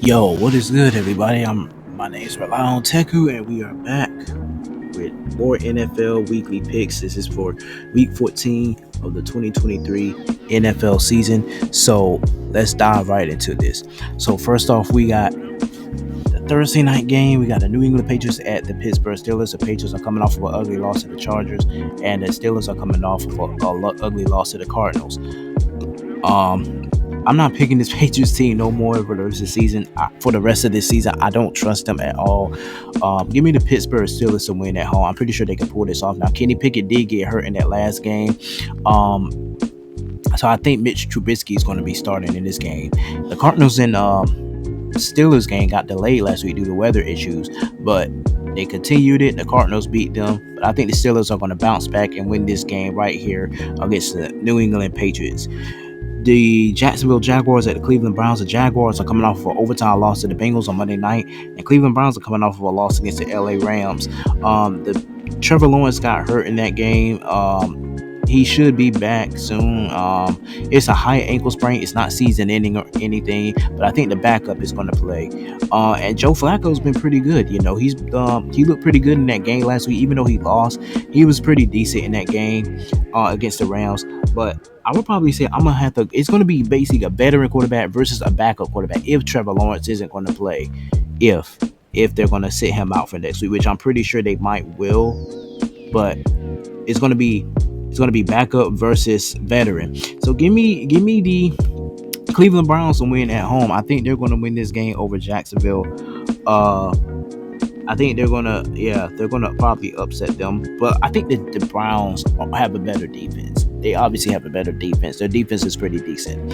Yo, what is good, everybody? My name is Ralon Teku, and we are back with more NFL weekly picks. This is for Week 14 of the 2023 NFL season. So let's dive right into this. So first off, we got the Thursday night game. We got the New England Patriots at the Pittsburgh Steelers. The Patriots are coming off of an ugly loss to the Chargers, and the Steelers are coming off of a ugly loss to the Cardinals. Um, I'm not picking this Patriots team no more for the rest of the season. For the rest of this season, I don't trust them at all. Give me the Pittsburgh Steelers to win at home. I'm pretty sure they can pull this off. Now, Kenny Pickett did get hurt in that last game. So I think Mitch Trubisky is going to be starting in this game. The Cardinals and Steelers game got delayed last week due to weather issues, but they continued it. The Cardinals beat them, but I think the Steelers are going to bounce back and win this game right here against the New England Patriots. The Jacksonville Jaguars at the Cleveland Browns. The Jaguars are coming off of an overtime loss to the Bengals on Monday night, and Cleveland Browns are coming off of a loss against the LA Rams. The Trevor Lawrence got hurt in that game. He should be back soon. It's a high ankle sprain. It's not season ending or anything, but I think the backup is going to play. And Joe Flacco's been pretty good. You know, he looked pretty good in that game last week, even though he lost. He was pretty decent in that game against the Rams. But I would probably say I'm gonna have to. It's going to be basically a veteran quarterback versus a backup quarterback if Trevor Lawrence isn't going to play. If they're going to sit him out for next week, which I'm pretty sure they might will, but it's going to be backup versus veteran. So give me the Cleveland Browns to win at home. I think they're going to win this game over Jacksonville. I think they're gonna probably upset them. But I think that the Browns have a better defense. They obviously have a better defense. Their defense is pretty decent.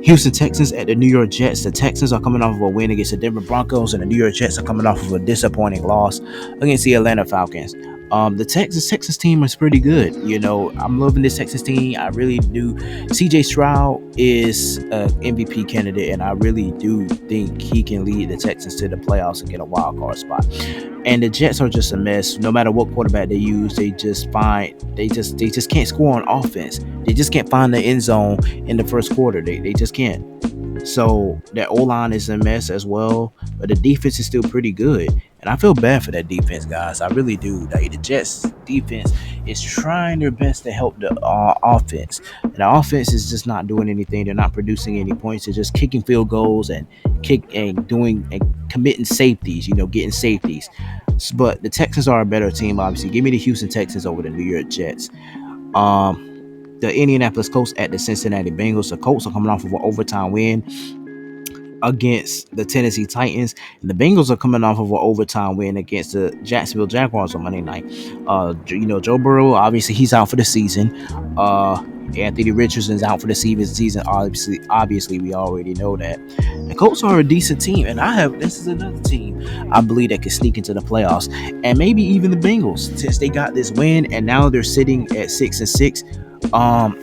Houston Texans at the New York Jets. The Texans are coming off of a win against the Denver Broncos, and the New York Jets are coming off of a disappointing loss against the Atlanta Falcons. The Texas team is pretty good. You know, I'm loving this Texas team. I really do. CJ Stroud is an MVP candidate, and I really do think he can lead the Texans to the playoffs and get a wild card spot. And the Jets are just a mess. No matter what quarterback they use, they just can't score on offense. They just can't find the end zone in the first quarter. They just can't. So that O-line is a mess as well, but the defense is still pretty good. And I feel bad for that defense, guys. I really do. Like, the Jets defense is trying their best to help the offense. And the offense is just not doing anything. They're not producing any points. They're just kicking field goals and committing safeties, getting safeties. But the Texans are a better team, obviously. Give me the Houston Texans over the New York Jets. The Indianapolis Colts at the Cincinnati Bengals. The Colts are coming off of an overtime win against the Tennessee Titans, and the Bengals are coming off of an overtime win against the Jacksonville Jaguars on Monday night. Joe Burrow, obviously he's out for the season. Anthony Richardson's out for the season. Obviously, we already know that. The Colts are a decent team, and this is another team I believe that can sneak into the playoffs, and maybe even the Bengals, since they got this win, and now they're sitting at 6-6.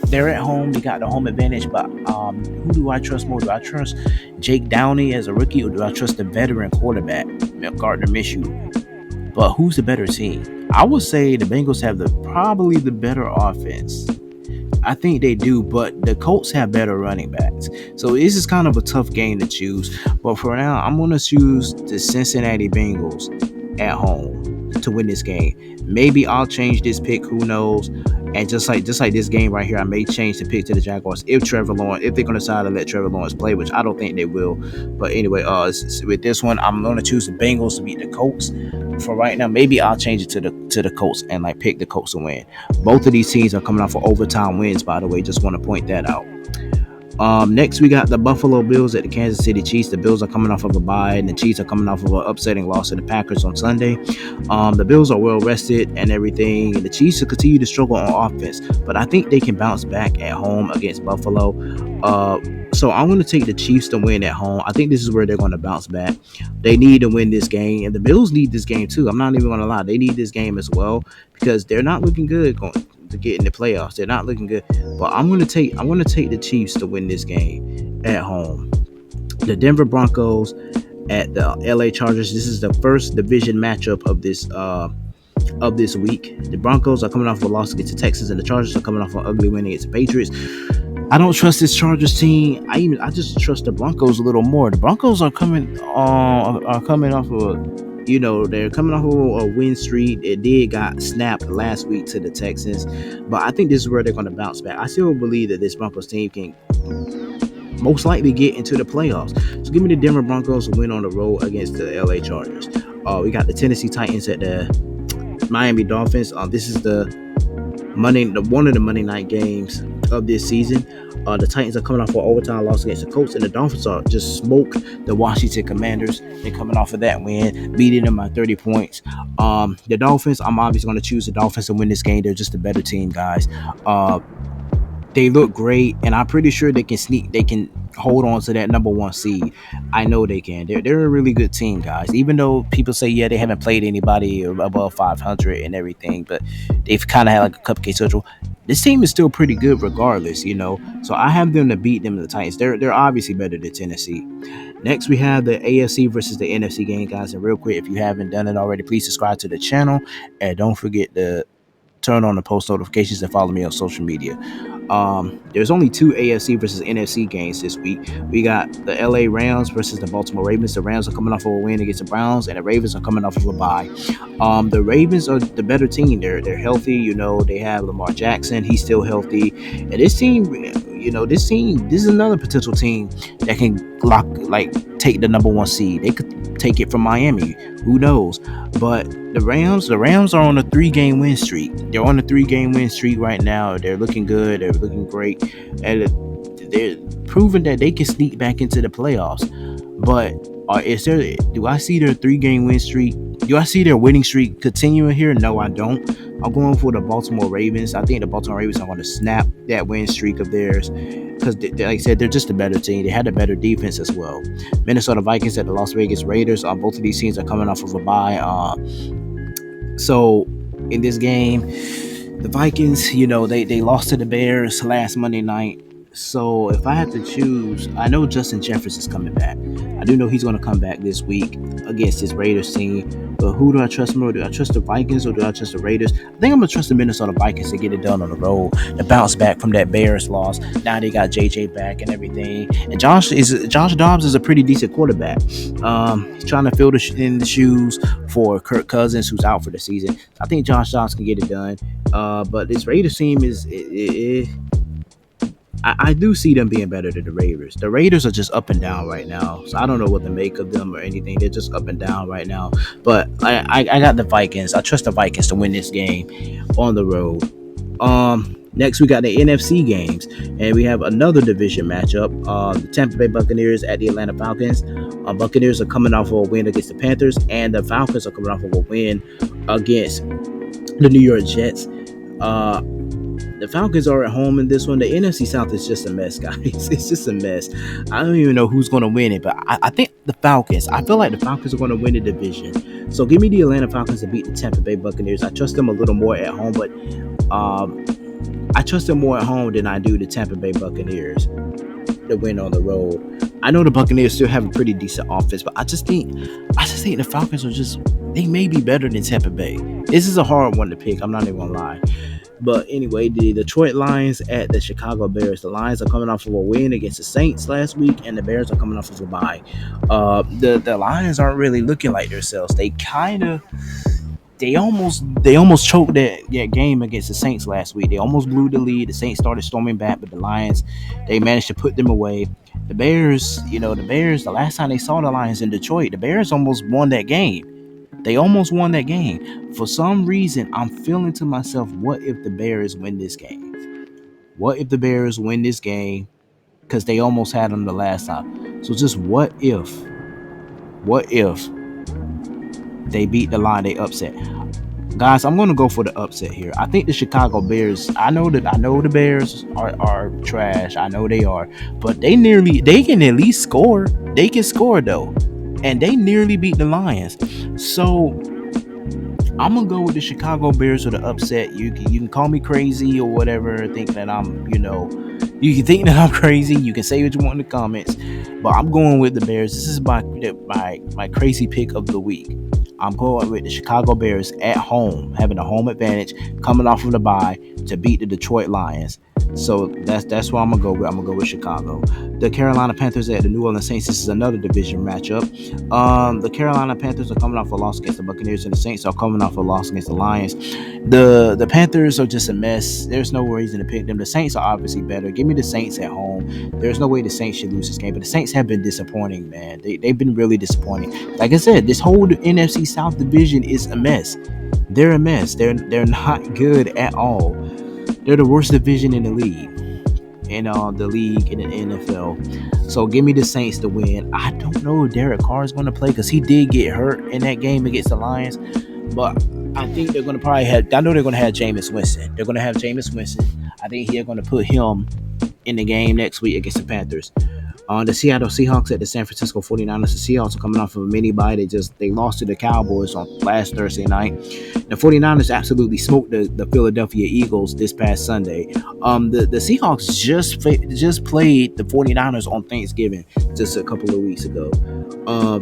They're at home. They got the home advantage, but who do I trust more? Do I trust Jake Downey as a rookie, or do I trust the veteran quarterback, Gardner Minshew? But who's the better team? I would say the Bengals have probably the better offense. I think they do, but the Colts have better running backs. So this is kind of a tough game to choose. But for now, I'm going to choose the Cincinnati Bengals at home to win this game. Maybe I'll change this pick. Who knows? And just like this game right here, I may change the pick to the Jaguars if they're going to decide to let Trevor Lawrence play, which I don't think they will. But anyway, with this one, I'm going to choose the Bengals to beat the Colts. For right now, maybe I'll change it to the Colts and pick the Colts to win. Both of these teams are coming off of overtime wins, by the way. Just want to point that out. Next, we got the Buffalo Bills at the Kansas City Chiefs. The Bills are coming off of a bye, and the Chiefs are coming off of an upsetting loss to the Packers on Sunday. The Bills are well rested and everything, and the Chiefs will continue to struggle on offense, but I think they can bounce back at home against Buffalo. So I'm going to take the Chiefs to win at home. I think this is where they're going to bounce back. They need to win this game, and the Bills need this game too. I'm not even going to lie. They need this game as well because they're not looking good to get in the playoffs. They're not looking good. But I'm going to take the Chiefs to win this game at home. The Denver Broncos at the LA Chargers. This is the first division matchup of this week. The Broncos are coming off a loss against the Texans, and the Chargers are coming off an ugly win against the Patriots. I don't trust this Chargers team. I just trust the Broncos a little more. The Broncos are coming off of, they're coming off of a win streak. It did got snapped last week to the Texans, but I think this is where they're going to bounce back. I still believe that this Broncos team can most likely get into the playoffs. So give me the Denver Broncos to win on the road against the LA Chargers. We got the Tennessee Titans at the Miami Dolphins. This is one of the Monday night games of this season. The Titans are coming off an overtime loss against the Colts, and the Dolphins are just smoke the Washington Commanders. They're coming off of that win, beating them by 30 points. The Dolphins, I'm obviously going to choose the Dolphins to win this game. They're just a better team, guys. They look great, and I'm pretty sure they can sneak. They can hold on to that number one seed. I know they can. They're a really good team, guys. Even though people say, yeah, they haven't played anybody above 500 and everything, but they've kind of had like a cupcake schedule. This team is still pretty good, regardless. So I have them to beat them, the Titans. They're obviously better than Tennessee. Next, we have the AFC versus the NFC game, guys. And real quick, if you haven't done it already, please subscribe to the channel and don't forget to turn on the post notifications and follow me on social media. There's only two AFC versus NFC games this week. We got the LA Rams versus the Baltimore Ravens. The Rams are coming off of a win against the Browns, and the Ravens are coming off of a bye. The Ravens are the better team. They're healthy. They have Lamar Jackson. He's still healthy, and this team, this is another potential team that can take the number one seed. They could take it from Miami. Who knows? But the Rams are on a 3-game win streak. They're on a 3-game win streak right now. They're looking good. They're looking great, and they're proving that they can sneak back into the playoffs. But do I see their 3-game win streak? Do I see their winning streak continuing here? No, I don't. I'm going for the Baltimore Ravens. I think the Baltimore Ravens are going to snap that win streak of theirs because, like I said, they're just a better team. They had a better defense as well. Minnesota Vikings at the Las Vegas Raiders. Both of these teams are coming off of a bye. So in this game, the Vikings, they lost to the Bears last Monday night. So if I had to choose, I know Justin Jefferson is coming back. I do know he's going to come back this week against his Raiders team. But who do I trust more? Do I trust the Vikings or do I trust the Raiders? I think I'm going to trust the Minnesota Vikings to get it done on the road, to bounce back from that Bears loss. Now they got JJ back and everything. And Josh Dobbs is a pretty decent quarterback. He's trying to fill in the shoes for Kirk Cousins, who's out for the season. I think Josh Dobbs can get it done. But this Raiders team I do see them being better than the Raiders. The Raiders are just up and down right now, so I don't know what to make of them or anything. They're just up and down right now. But I got the Vikings. I trust the Vikings to win this game on the road. Next, we got the NFC games, and we have another division matchup. The Tampa Bay Buccaneers at the Atlanta Falcons. Buccaneers are coming off of a win against the Panthers, and the Falcons are coming off of a win against the New York Jets. The Falcons are at home in this one. The NFC South is just a mess, guys. It's just a mess. I don't even know who's going to win it, but I think the Falcons. I feel like the Falcons are going to win the division. So give me the Atlanta Falcons to beat the Tampa Bay Buccaneers. I trust them a little more at home, but I trust them more at home than I do the Tampa Bay Buccaneers to win on the road. I know the Buccaneers still have a pretty decent offense, but I just think the Falcons they may be better than Tampa Bay. This is a hard one to pick. I'm not even going to lie. But anyway, the Detroit Lions at the Chicago Bears. The Lions are coming off of a win against the Saints last week, and the Bears are coming off of a bye. The Lions aren't really looking like themselves. They almost choked that game against the Saints last week. They almost blew the lead. The Saints started storming back, but the Lions, they managed to put them away. The Bears, the last time they saw the Lions in Detroit, the Bears almost won that game. They almost won that game. For some reason, I'm feeling to myself, what if the Bears win this game? What if the Bears win this game? Because they almost had them the last time. So just what if they beat the line, they upset? Guys, I'm going to go for the upset here. I think the Chicago Bears, I know the Bears are trash. I know they are. But they can at least score. They can score, though. And they nearly beat the Lions. So I'm gonna go with the Chicago Bears for the upset. You can call me crazy or whatever. Think that you can think that I'm crazy. You can say what you want in the comments, but I'm going with the Bears. This is my crazy pick of the week. I'm going with the Chicago Bears at home, having a home advantage, coming off of the bye to beat the Detroit Lions. So that's what I'm gonna go with. I'm gonna go with Chicago. The Carolina Panthers at the New Orleans Saints. This is another division matchup. The Carolina Panthers are coming off a loss against the Buccaneers, and the Saints are coming off a loss against the Lions. The Panthers are just a mess. There's no reason to pick them. The Saints are obviously better. Give me the Saints at home. There's no way the Saints should lose this game, but the Saints have been disappointing, man. They've been really disappointing. Like I said, this whole NFC South division is a mess. They're a mess. They're not good at all. They're the worst division in the league, the league in the NFL. So give me the Saints to win. I don't know if Derek Carr is going to play because he did get hurt in that game against the Lions, but I think they're going to probably have. I know they're going to have Jameis Winston. They're going to have Jameis Winston. I think they're going to put him in the game next week against the Panthers. The Seattle Seahawks at the San Francisco 49ers. The Seahawks are coming off of a mini bye. They lost to the Cowboys on last Thursday night. The 49ers absolutely smoked the Philadelphia Eagles this past Sunday. The Seahawks just played the 49ers on Thanksgiving just a couple of weeks ago. But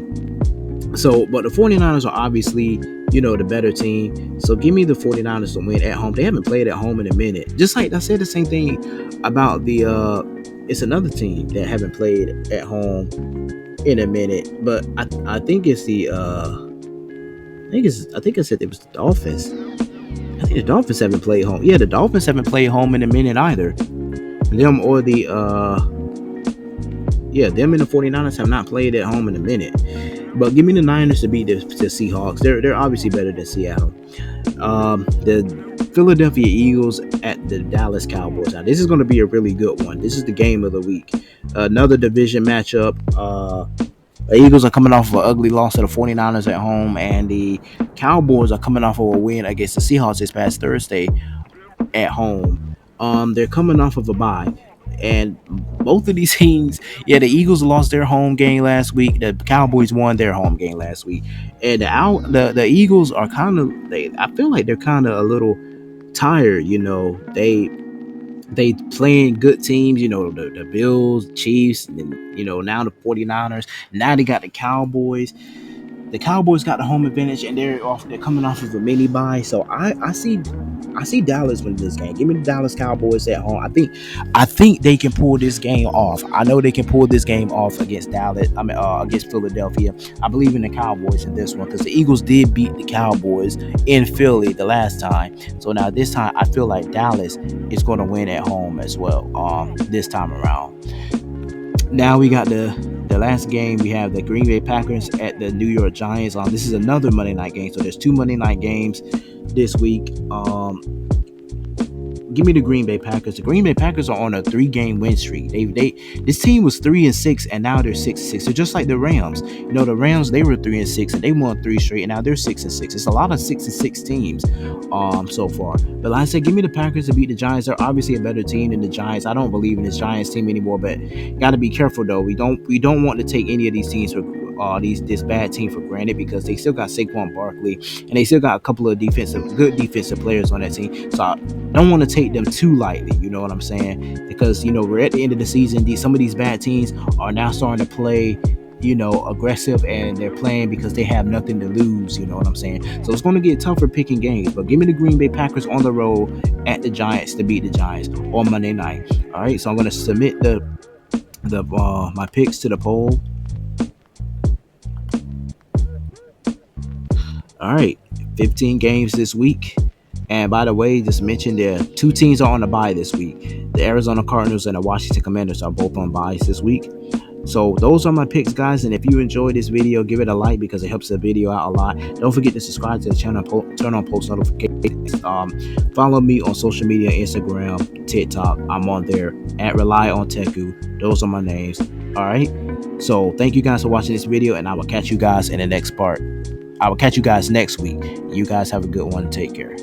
the 49ers are obviously, the better team. So give me the 49ers to win at home. They haven't played at home in a minute. Just like I said the same thing about it's another team that haven't played at home in a minute. But I think it's I think I said it was the Dolphins. I think the Dolphins haven't played home. Yeah, the Dolphins haven't played home in a minute either. Them or the them and the 49ers have not played at home in a minute. But give me the Niners to beat the Seahawks. They're obviously better than Seattle. The Philadelphia Eagles at the Dallas Cowboys. Now, this is going to be a really good one. This is the game of the week. Another division matchup. The Eagles are coming off of an ugly loss to the 49ers at home, and the Cowboys are coming off of a win against the Seahawks this past Thursday at home. They're coming off of a bye. And both of these teams, the Eagles lost their home game last week. The Cowboys won their home game last week. And the Eagles are I feel like they're kind of a little tired, They playing good teams, the Bills, Chiefs, and now the 49ers. Now they got the Cowboys. The Cowboys got the home advantage, and they're coming off of a mini bye. So I see Dallas win this game. Give me the Dallas Cowboys at home. I think they can pull this game off. I know they can pull this game off against Dallas. Against Philadelphia. I believe in the Cowboys in this one because the Eagles did beat the Cowboys in Philly the last time. So now this time I feel like Dallas is going to win at home as well. This time around. Now we got the last game. We have the Green Bay Packers at the New York Giants. This is another Monday night game. So there's two Monday night games this week. Give me the Green Bay Packers. The Green Bay Packers are on a 3-game win streak. This team was 3-6 and now they're 6-6. They're just like the Rams. The Rams, they were 3-6 and they won 3 straight and now they're 6-6. It's a lot of 6-6 teams so far. But like I said, give me the Packers to beat the Giants. They're obviously a better team than the Giants. I don't believe in this Giants team anymore, but gotta be careful though. We don't want to take any of these teams for this bad team for granted because they still got Saquon Barkley and they still got a couple of good defensive players on that team. So I don't want to take them too lightly, you know what I'm saying? Because we're at the end of the season. Some of these bad teams are now starting to play aggressive, and they're playing because they have nothing to lose, you know what I'm saying? So it's going to get tougher picking games, but give me the Green Bay Packers on the road at the Giants to beat the Giants on Monday night. All right, so I'm going to submit my picks to the poll. All right, 15 games this week. And by the way, just mention there, 2 teams are on the bye this week. The Arizona Cardinals and the Washington Commanders are both on byes this week. So those are my picks, guys. And if you enjoyed this video, give it a like because it helps the video out a lot. Don't forget to subscribe to the channel, turn on post notifications. Follow me on social media, Instagram, TikTok. I'm on there at Rely on Teku. Those are my names. All right. So thank you guys for watching this video, and I will catch you guys in the next part. I will catch you guys next week. You guys have a good one. Take care.